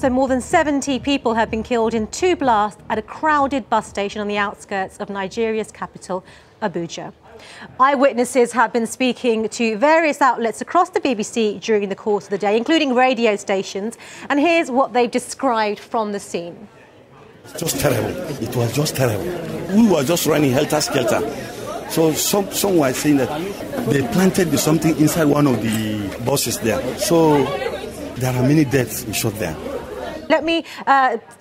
So more than 70 people have been killed in 2 blasts at a crowded bus station on the outskirts of Nigeria's capital, Abuja. Eyewitnesses have been speaking to various outlets across the BBC during the course of the day, including radio stations. And here's what they've described from the scene. Just terrible. It was just terrible. We were just running helter-skelter. So some were saying that they planted something inside one of the buses there. So there are many deaths in short there. Let me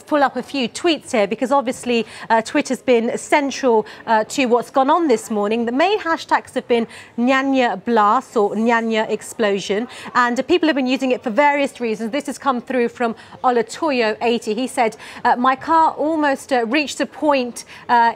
pull up a few tweets here, because obviously Twitter's been central to what's gone on this morning. The main hashtags have been Nyanya Blast or Nyanya Explosion, and people have been using it for various reasons. This has come through from Olatoyo80. He said, my car almost reached a point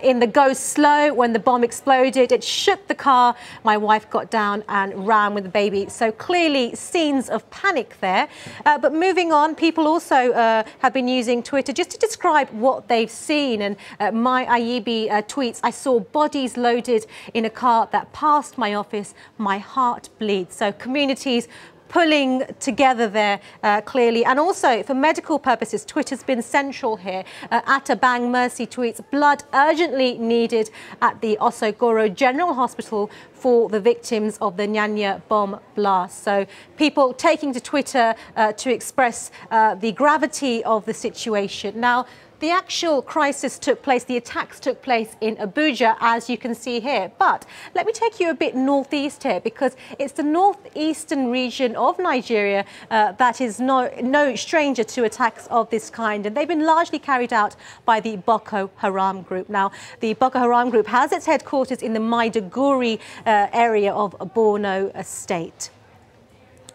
in the go slow when the bomb exploded. It shook the car. My wife got down and ran with the baby. So clearly scenes of panic there. But moving on, people also have been using Twitter just to describe what they've seen. And my Ayibi tweets, I saw bodies loaded in a car that passed my office. My heart bleeds. So communities pulling together there clearly. And also for medical purposes, Twitter's been central here. Atabang Mercy tweets, blood urgently needed at the Osogoro General Hospital for the victims of the Nyanya bomb blast. So people taking to Twitter to express the gravity of the situation. Now, the actual crisis took place, the attacks took place in Abuja, as you can see here. But let me take you a bit northeast here, because it's the northeastern region of Nigeria that is no stranger to attacks of this kind. And they've been largely carried out by the Boko Haram group. Now, the Boko Haram group has its headquarters in the Maiduguri area of Borno State.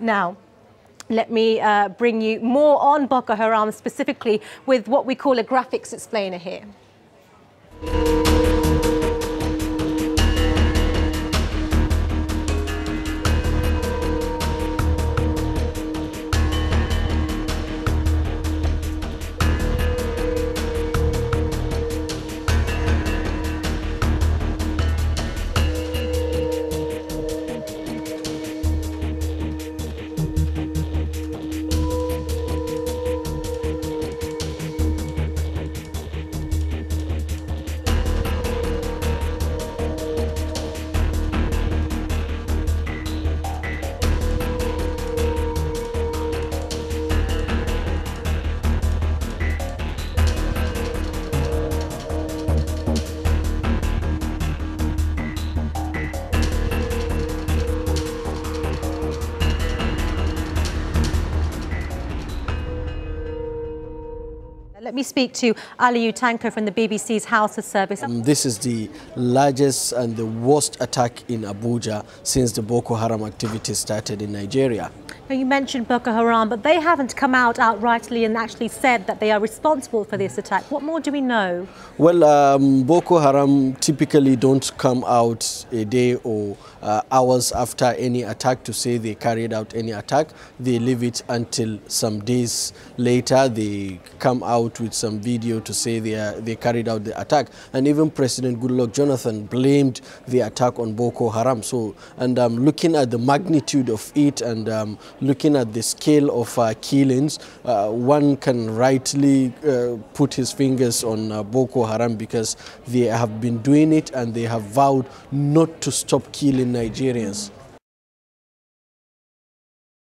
Now, let me bring you more on Boko Haram, specifically with what we call a graphics explainer here. Let me speak to Aliyu Tanko from the BBC's House of Service. This is the largest and the worst attack in Abuja since the Boko Haram activity started in Nigeria. Now, you mentioned Boko Haram, but they haven't come out outrightly and actually said that they are responsible for this attack. What more do we know? Well, Boko Haram typically don't come out a day or hours after any attack to say they carried out any attack. They leave it until some days later. They come out with some video to say they carried out the attack. And even President Goodluck Jonathan blamed the attack on Boko Haram. So, and looking at the magnitude of it and looking at the scale of killings, one can rightly put his fingers on Boko Haram, because they have been doing it and they have vowed not to stop killing Nigerians.